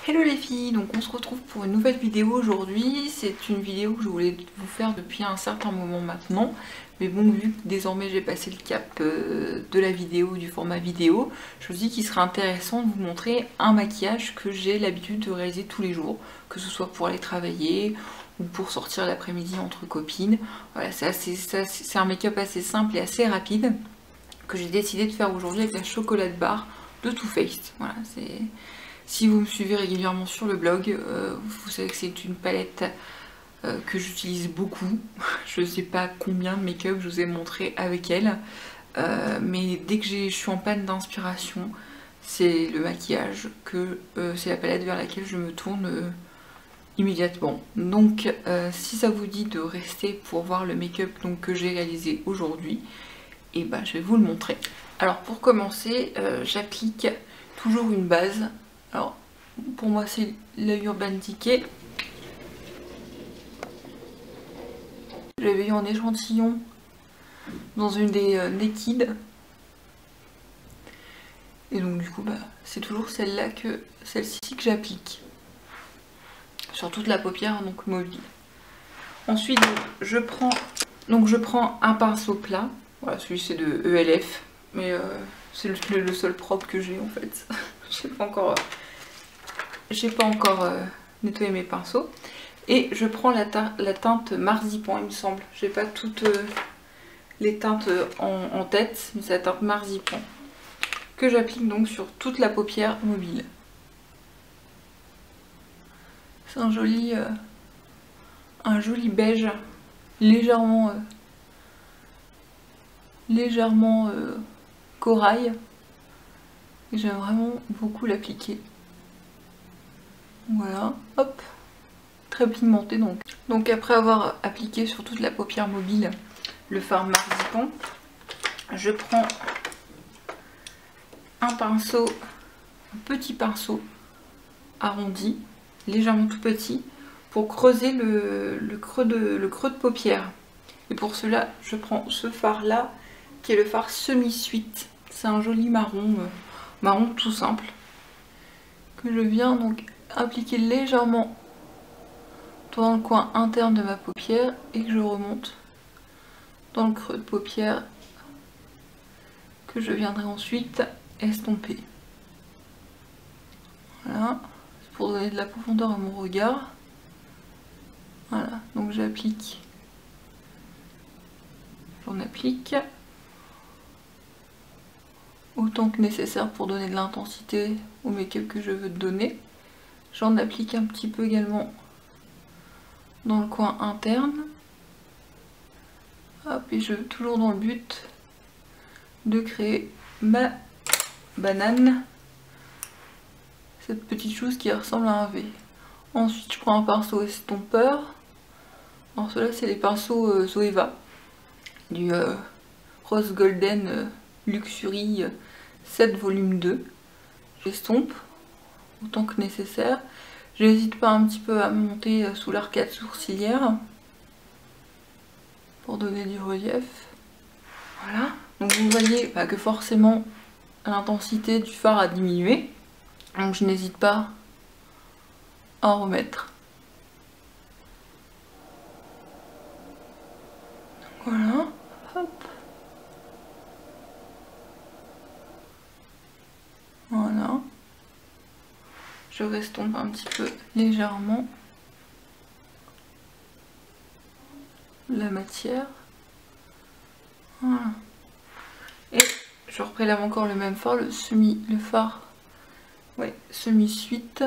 Hello les filles, donc on se retrouve pour une nouvelle vidéo aujourd'hui. C'est une vidéo que je voulais vous faire depuis un certain moment maintenant. Mais bon, vu que désormais j'ai passé le cap de la vidéo, du format vidéo, je me dis qu'il serait intéressant de vous montrer un maquillage que j'ai l'habitude de réaliser tous les jours. Que ce soit pour aller travailler ou pour sortir l'après-midi entre copines. Voilà, c'est un make-up assez simple et assez rapide que j'ai décidé de faire aujourd'hui avec la chocolate bar de Too Faced. Voilà, c'est... Si vous me suivez régulièrement sur le blog, vous savez que c'est une palette que j'utilise beaucoup. Je ne sais pas combien de make-up je vous ai montré avec elle. Mais dès que je suis en panne d'inspiration, c'est le maquillage c'est la palette vers laquelle je me tourne immédiatement. Donc si ça vous dit de rester pour voir le make-up que j'ai réalisé aujourd'hui, et ben je vais vous le montrer. Alors pour commencer, j'applique toujours une base. Alors, pour moi, c'est la Urban Decay. J'avais eu en échantillon dans une des Naked. Et donc, du coup, c'est toujours celle-ci que j'applique. Sur toute la paupière, donc mobile. Ensuite, je prends un pinceau plat. Voilà, celui-ci c'est de ELF. Mais c'est le seul propre que j'ai en fait. J'ai pas encore nettoyé mes pinceaux. Et je prends la teinte Marzipan, il me semble. J'ai pas toutes les teintes en tête, mais c'est la teinte Marzipan que j'applique donc sur toute la paupière mobile. C'est un joli beige, légèrement corail. Et j'aime vraiment beaucoup l'appliquer. Voilà, hop, très pigmenté donc. Donc après avoir appliqué sur toute la paupière mobile le fard Marzipan, je prends un petit pinceau arrondi, légèrement tout petit, pour creuser le creux de paupière. Et pour cela, je prends ce fard là, qui est le fard semi-suite. C'est un joli marron tout simple, que je viens donc appliquer légèrement dans le coin interne de ma paupière et que je remonte dans le creux de paupière que je viendrai ensuite estomper. Voilà, c'est pour donner de la profondeur à mon regard. Voilà, donc j'en applique autant que nécessaire pour donner de l'intensité au make-up que je veux donner. J'en applique un petit peu également dans le coin interne. Hop, et toujours dans le but de créer ma banane, cette petite chose qui ressemble à un V. Ensuite, je prends un pinceau estompeur. Alors ceux-là, c'est les pinceaux Zoeva du Rose Golden Luxury 7 volume 2. J'estompe autant que nécessaire. J'hésite pas un petit peu à monter sous l'arcade sourcilière pour donner du relief. Voilà. Donc vous voyez que forcément l'intensité du fard a diminué. Donc je n'hésite pas à en remettre. Voilà. Hop. Voilà. Je restompe un petit peu légèrement la matière. Voilà. Et je reprélève encore le même fard, le fard semi-suite,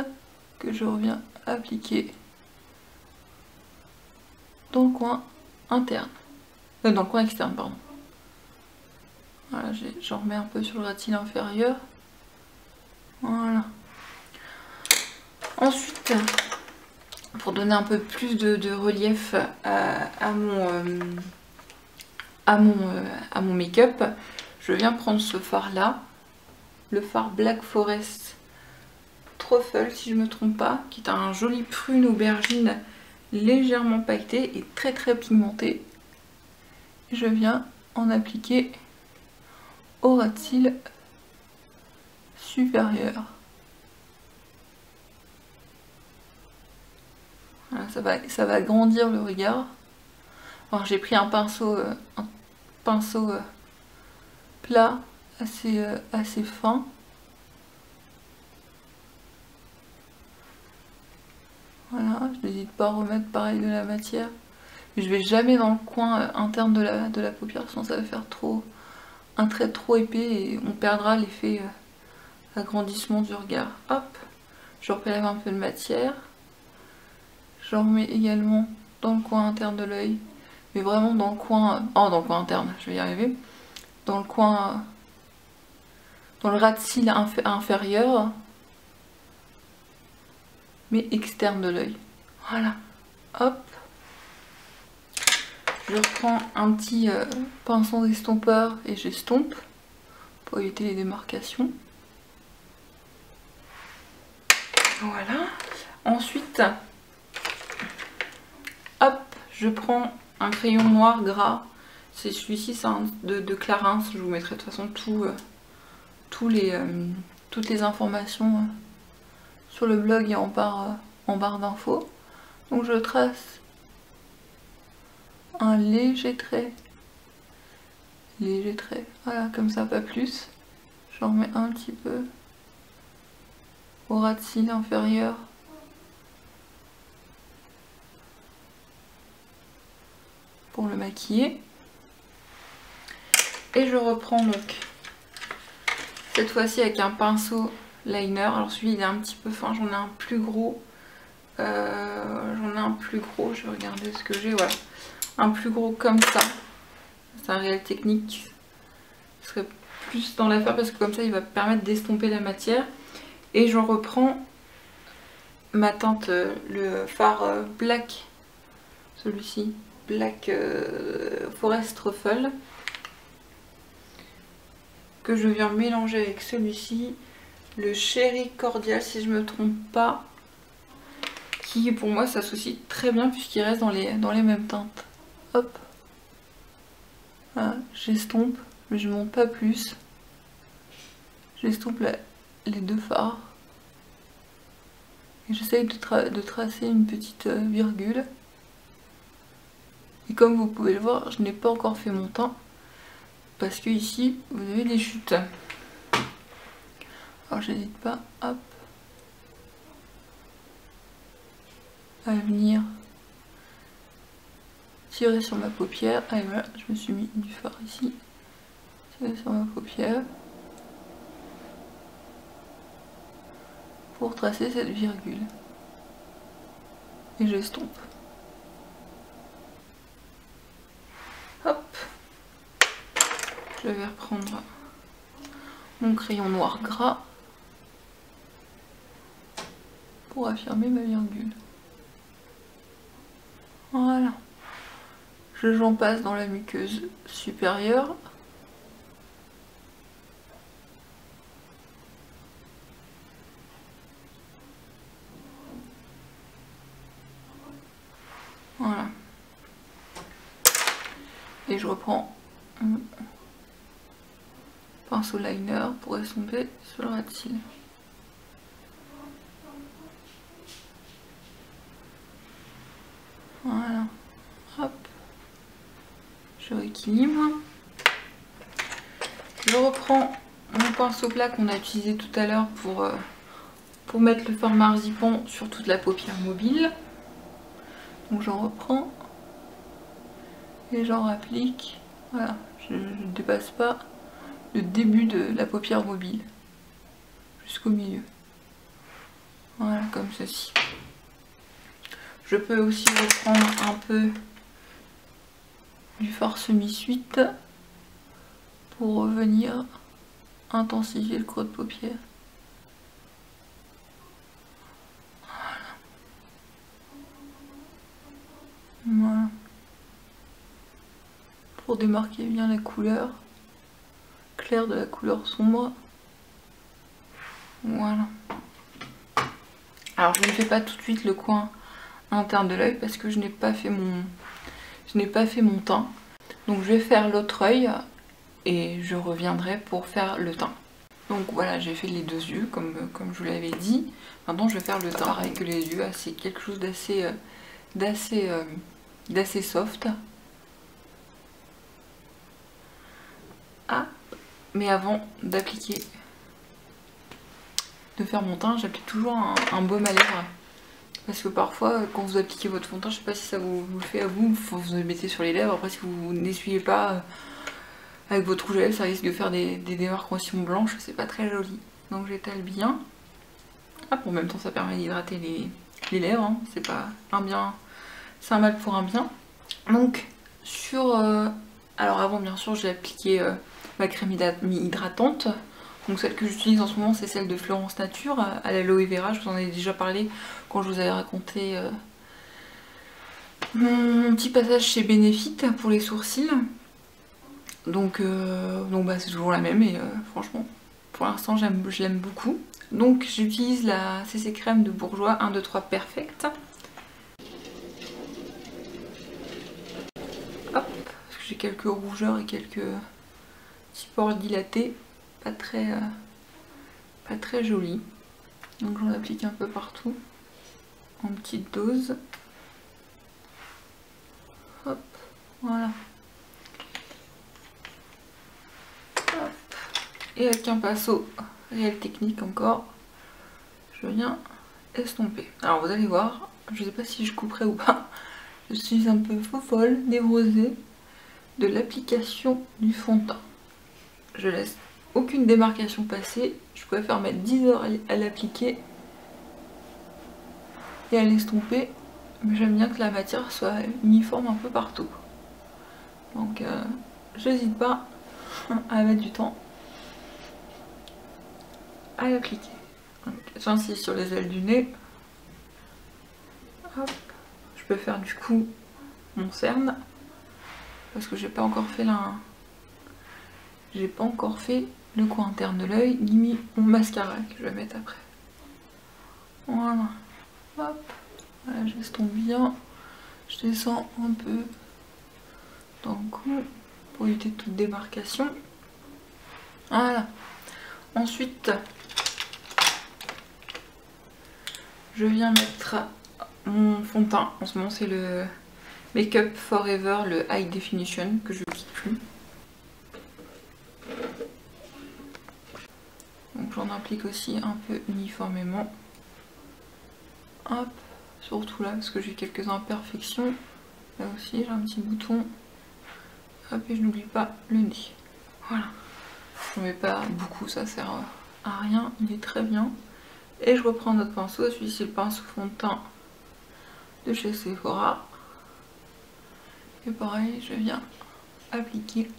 que je reviens appliquer dans le coin interne. Dans le coin externe, pardon. Voilà, j'en remets un peu sur le ratil inférieur. Voilà. Ensuite, pour donner un peu plus de relief à mon make-up, je viens prendre ce fard là, le fard Black Forest Truffle si je ne me trompe pas, qui est un joli prune aubergine légèrement pailleté et très pigmenté. Je viens en appliquer au ras de cils supérieur. Voilà, ça va agrandir le regard. Alors j'ai pris un pinceau plat, assez fin. Voilà, je n'hésite pas à remettre pareil de la matière. Mais je vais jamais dans le coin interne de la paupière, sinon ça va faire un trait trop épais et on perdra l'effet agrandissement du regard. Hop, je prélève un peu de matière. J'en remets également dans le coin interne de l'œil, mais vraiment dans le coin... Oh, dans le coin interne, je vais y arriver. Dans le coin... dans le ras de cils inférieur, mais externe de l'œil. Voilà, hop. Je reprends un petit pinceau d'estompeur et j'estompe pour éviter les démarcations. Voilà. Ensuite, hop, je prends un crayon noir gras. C'est celui-ci, c'est un de Clarins. Je vous mettrai de toute façon toutes les informations sur le blog et en barre d'infos. Donc je trace un léger trait, voilà, comme ça, pas plus. J'en remets un petit peu au ras de cils inférieur. Pour le maquiller. Et je reprends donc cette fois-ci avec un pinceau liner. Alors celui il est un petit peu fin, j'en ai un plus gros. Je vais regarder ce que j'ai, voilà. Un plus gros comme ça. C'est un réel technique. Ce serait plus dans l'affaire parce que comme ça il va permettre d'estomper la matière. Et je reprends ma teinte, le fard black, celui-ci, Black Forest Truffle, que je viens mélanger avec celui-ci, le Cherry Cordial si je me trompe pas, qui pour moi s'associe très bien puisqu'il reste dans les mêmes teintes. Hop, voilà, j'estompe, mais je monte pas plus. J'estompe les deux fards et j'essaye de tracer une petite virgule. Et comme vous pouvez le voir, je n'ai pas encore fait mon teint parce que ici vous avez des chutes. Alors j'hésite pas, hop, à venir tirer sur ma paupière. Et voilà, je me suis mis du fard ici, tirer sur ma paupière pour tracer cette virgule. Et j'estompe. Hop, je vais reprendre mon crayon noir gras pour affirmer ma virgule. Voilà. J'en passe dans la muqueuse supérieure. Voilà. Et je reprends mon pinceau liner pour estomper sur le ras de cils. Voilà. Hop. Je rééquilibre. Je reprends mon pinceau plat qu'on a utilisé tout à l'heure pour mettre le fard marzipan sur toute la paupière mobile. Donc j'en reprends et j'en applique. Voilà, je ne dépasse pas le début de la paupière mobile jusqu'au milieu. Voilà, comme ceci. Je peux aussi reprendre un peu du fard semi-suite pour revenir intensifier le creux de paupière. Voilà. Pour démarquer bien la couleur claire de la couleur sombre. Voilà. Alors je ne fais pas tout de suite le coin interne de l'œil parce que je n'ai pas fait mon teint. Donc je vais faire l'autre œil et je reviendrai pour faire le teint. Donc voilà, j'ai fait les deux yeux comme je vous l'avais dit. Maintenant je vais faire le teint pareil que les yeux, c'est quelque chose d'assez soft. Ah, mais avant d'appliquer, de faire mon teint, j'applique toujours un baume à lèvres. Parce que parfois, quand vous appliquez votre fond de teint, je sais pas si ça vous le fait à vous, vous le mettez sur les lèvres. Après, si vous n'essuyez pas avec votre rouge à lèvres, ça risque de faire des démarcations blanches, c'est pas très joli. Donc j'étale bien. Ah, en même temps, ça permet d'hydrater les lèvres, hein. C'est pas un bien, c'est un mal pour un bien. Donc, alors avant, bien sûr, j'ai appliqué ma crème hydratante. Donc celle que j'utilise en ce moment, c'est celle de Florence Nature à l'aloe vera. Je vous en ai déjà parlé quand je vous avais raconté mon petit passage chez Benefit pour les sourcils. Donc bah, c'est toujours la même et franchement, pour l'instant, je l'aime beaucoup. Donc j'utilise la CC crème de Bourjois 1, 2, 3 Perfect. Hop, parce que j'ai quelques rougeurs et quelques petits pores dilatés. Pas très joli. Donc j'en applique un peu partout en petite dose. Hop, voilà. Hop. Et avec un pinceau Réel Technique encore, je viens estomper. Alors vous allez voir, je sais pas si je couperai ou pas, je suis un peu folle, névrosée de l'application du fond de teint. Je laisse aucune démarcation passer, je préfère mettre 10 heures à l'appliquer et à l'estomper, mais j'aime bien que la matière soit uniforme un peu partout. Donc j'hésite pas à mettre du temps à l'appliquer. J'insiste sur les ailes du nez. Hop. Je peux faire du coup mon cerne parce que j'ai pas encore fait le coin interne de l'œil ni mis mon mascara que je vais mettre après. Voilà. Hop. Voilà, j'estompe bien. Je descends un peu dans le cou pour éviter toute démarcation. Voilà. Ensuite, je viens mettre mon fond de teint. En ce moment, c'est le Make Up Forever, le High Definition, que je ne quitte plus. Donc j'en applique aussi un peu uniformément. Hop, surtout là, parce que j'ai quelques imperfections. Là aussi, j'ai un petit bouton. Hop, et je n'oublie pas le nez. Voilà. Je ne mets pas beaucoup, ça sert à rien. Il est très bien. Et je reprends notre pinceau. Celui-ci, c'est le pinceau fond de teint de chez Sephora. Et pareil, je viens appliquer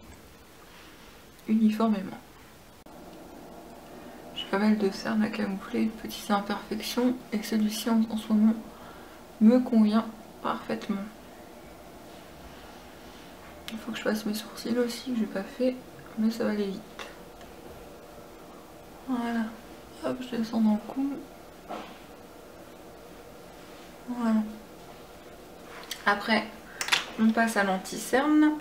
uniformément. J'ai pas mal de cernes à camoufler, de petites imperfections, et celui-ci en ce moment me convient parfaitement. Il faut que je fasse mes sourcils aussi, que j'ai pas fait, mais ça va aller vite. Voilà, hop, je descends dans le cou. Voilà. Après, on passe à l'anti-cerne.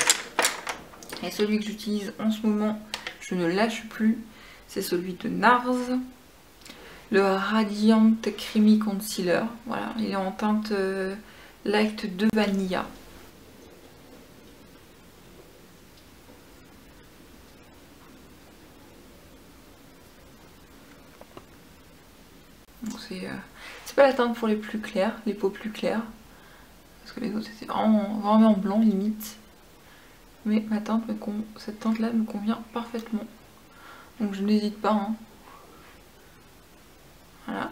Et celui que j'utilise en ce moment, je ne lâche plus, c'est celui de NARS. Le Radiant Creamy Concealer. Voilà, il est en teinte Light de Vanilla. C'est pas la teinte pour les plus clairs, les peaux plus claires. Parce que les autres c'était vraiment blanc limite. Mais ma teinte cette teinte là me convient parfaitement. Donc je n'hésite pas. Hein. Voilà.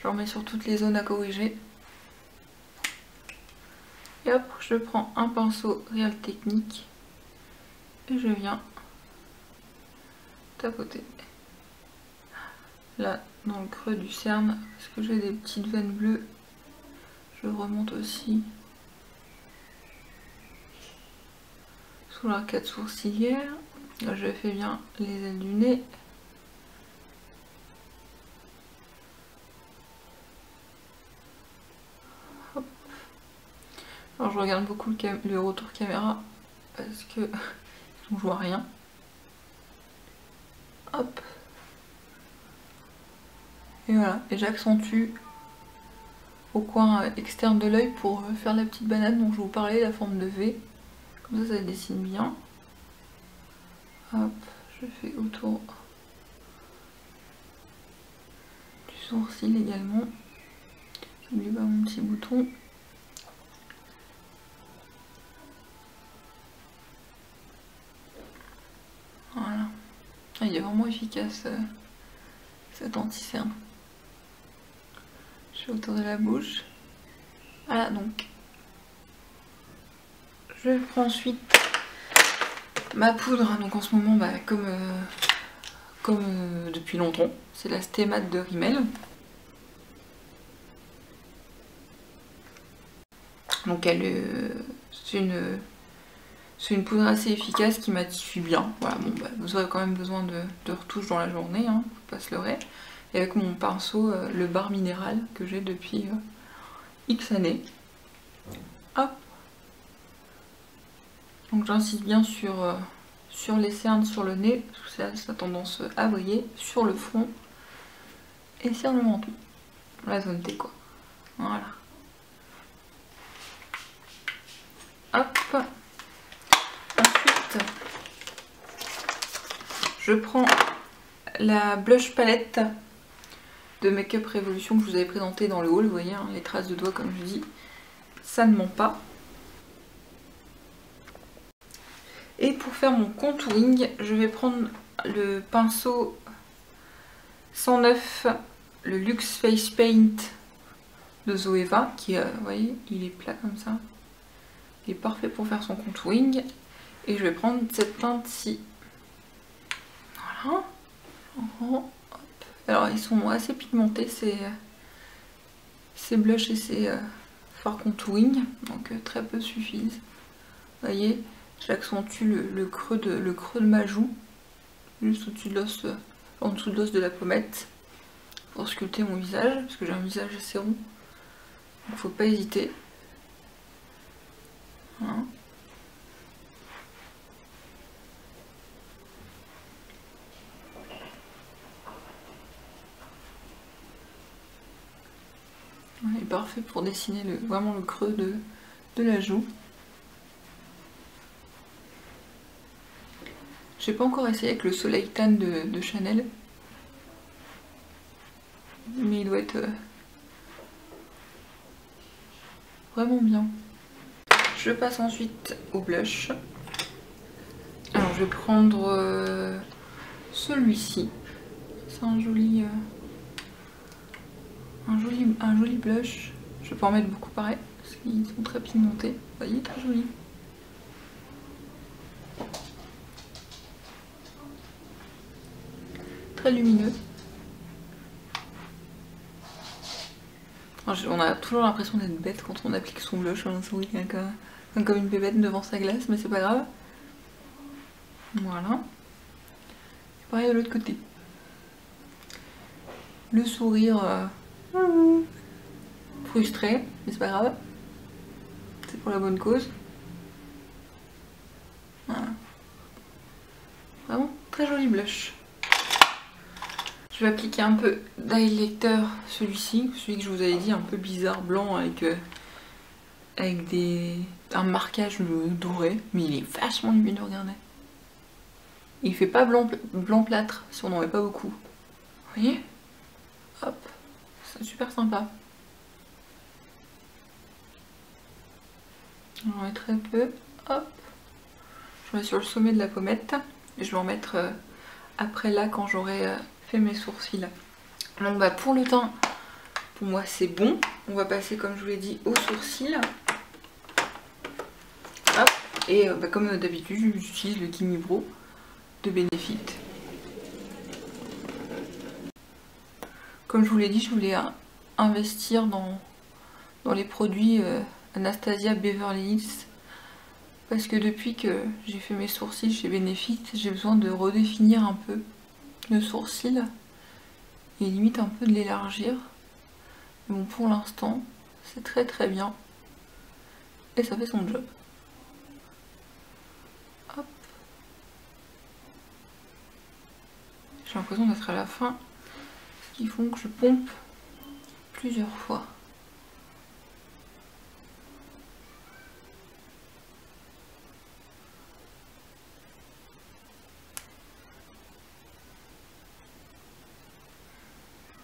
Je remets sur toutes les zones à corriger. Et hop, je prends un pinceau Réel Technique. Et je viens tapoter. Là, dans le creux du cerne, parce que j'ai des petites veines bleues. Je remonte aussi sous l'arcade sourcilière. Là, je fais bien les ailes du nez. Hop. Alors, je regarde beaucoup le retour caméra parce que je vois rien. Hop. Et voilà, et j'accentue au coin externe de l'œil pour faire la petite banane dont je vous parlais, la forme de V. Comme ça, ça dessine bien. Hop, je fais autour du sourcil également. J'oublie pas mon petit bouton. Voilà. Ah, il est vraiment efficace cet anti-cerne. Je fais autour de la bouche. Voilà, donc je prends ensuite ma poudre. Donc en ce moment, bah, comme depuis longtemps, c'est la Stémat de Rimmel. Donc c'est une poudre assez efficace qui matifie bien. Voilà, bon, bah, vous aurez quand même besoin de retouches dans la journée, hein, faut pas se leurrer. Et avec mon pinceau, le bar minéral que j'ai depuis X années. Hop. Donc j'insiste bien sur les cernes, sur le nez, parce que ça a tendance à briller, sur le front et sur le menton. La zone T quoi. Voilà. Hop. Ensuite, je prends la blush palette de Make Up Revolution que je vous avais présenté dans le haul. Vous voyez, hein, les traces de doigts comme je dis, ça ne ment pas. Et pour faire mon contouring, je vais prendre le pinceau 109, le Luxe Face Paint de Zoeva, qui, vous voyez, il est plat comme ça. Il est parfait pour faire son contouring. Et je vais prendre cette teinte-ci. Voilà. Hop. Alors, ils sont assez pigmentés, ces blushs et ces fards contouring. Donc, très peu suffisent. Vous voyez, j'accentue le creux de ma joue. Juste au-dessus de l'os, en dessous de l'os de la pommette. Pour sculpter mon visage, parce que j'ai un visage assez rond. Donc, faut pas hésiter. Voilà. Il est parfait pour dessiner vraiment le creux de la joue. J'ai pas encore essayé avec le Soleil Tan de Chanel. Mais il doit être vraiment bien. Je passe ensuite au blush. Alors je vais prendre celui-ci. C'est un joli blush. Je vais pas en mettre beaucoup pareil, parce qu'ils sont très pigmentés. Vous voyez, très joli. Très lumineux. On a toujours l'impression d'être bête quand on applique son blush. On sourit comme une bébête devant sa glace, mais c'est pas grave. Voilà. Et pareil de l'autre côté. Le sourire frustré, mais c'est pas grave. C'est pour la bonne cause. Voilà. Vraiment très joli blush. Je vais appliquer un peu d'highlighter, celui-ci, celui que je vous avais dit, un peu bizarre, blanc avec un marquage doré, mais il est vachement lumineux, regardez. Il fait pas blanc plâtre si on n'en met pas beaucoup. Vous voyez? Hop, c'est super sympa. J'en mets très peu, hop. Je mets sur le sommet de la pommette et je vais en mettre après là quand j'aurai fait mes sourcils. Donc bah pour le teint, pour moi c'est bon. On va passer comme je vous l'ai dit aux sourcils. Hop. Et bah, comme d'habitude j'utilise le Gimme Brow de Benefit. Comme je vous l'ai dit, je voulais investir dans les produits Anastasia Beverly Hills. Parce que depuis que j'ai fait mes sourcils chez Benefit, j'ai besoin de redéfinir un peu le sourcil et limite un peu de l'élargir. Bon, pour l'instant, c'est très très bien et ça fait son job. Hop. J'ai l'impression d'être à la fin. qui font que je pompe plusieurs fois.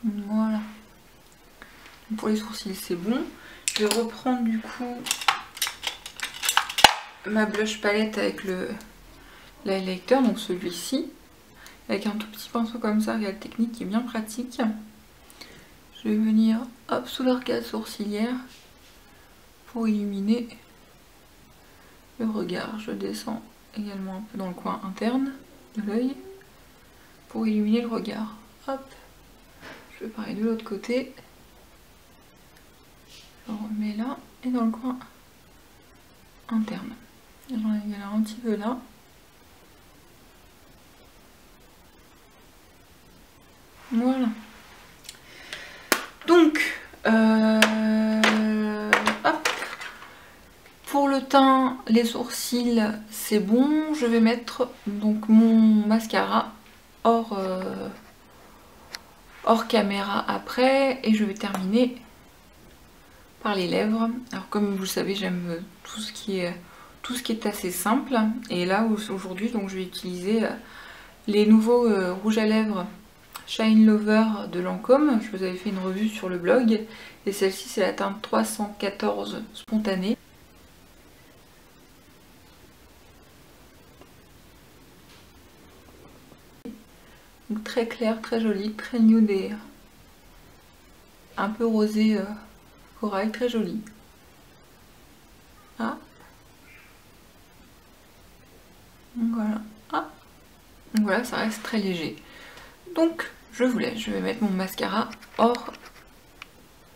Voilà. Pour les sourcils c'est bon. Je vais reprendre du coup ma blush palette avec l'highlighter, donc celui-ci, avec un tout petit pinceau comme ça, la technique qui est bien pratique. Je vais venir hop sous l'arcade sourcilière pour illuminer le regard. Je descends également un peu dans le coin interne de l'œil pour illuminer le regard. Hop. Je vais pareil de l'autre côté. Je remets là et dans le coin interne. J'en ai un petit peu là. Voilà. Donc, hop. Pour le teint, les sourcils, c'est bon. Je vais mettre donc mon mascara hors caméra après, et je vais terminer par les lèvres. Alors comme vous le savez, j'aime tout ce qui est assez simple, et là aujourd'hui donc je vais utiliser les nouveaux rouges à lèvres Shine Lover de Lancôme. Je vous avais fait une revue sur le blog, et celle-ci c'est la teinte 314 spontanée. Donc très clair, très joli, très nude et un peu rosé corail, très joli. Ah. Donc voilà. Ah. Donc voilà, ça reste très léger. Donc je vous laisse, je vais mettre mon mascara hors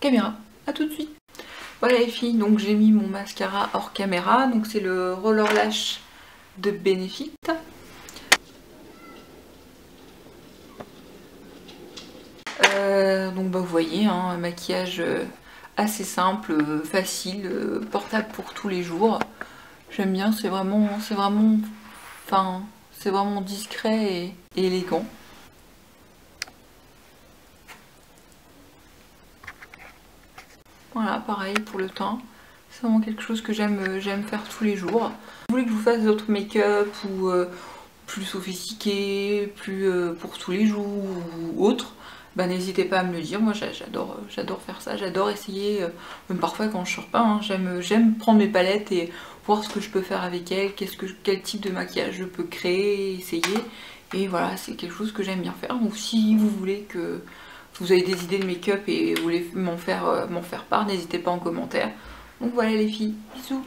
caméra. A tout de suite. Voilà les filles, donc j'ai mis mon mascara hors caméra. Donc c'est le Roller Lash de Benefit. Donc bah, vous voyez, hein, un maquillage assez simple, facile, portable pour tous les jours. J'aime bien, c'est vraiment discret et élégant. Voilà, pareil pour le teint. C'est vraiment quelque chose que j'aime faire tous les jours. Si vous voulez que je vous fasse d'autres make-up ou plus sophistiqués, plus pour tous les jours ou autres, bah, n'hésitez pas à me le dire. Moi j'adore faire ça, j'adore essayer, même parfois quand je sors pas, hein, j'aime prendre mes palettes et voir ce que je peux faire avec elles, quel type de maquillage je peux créer, essayer. Et voilà, c'est quelque chose que j'aime bien faire. Donc si vous voulez que vous avez des idées de make-up et vous voulez m'en faire part, n'hésitez pas en commentaire. Donc voilà les filles, bisous.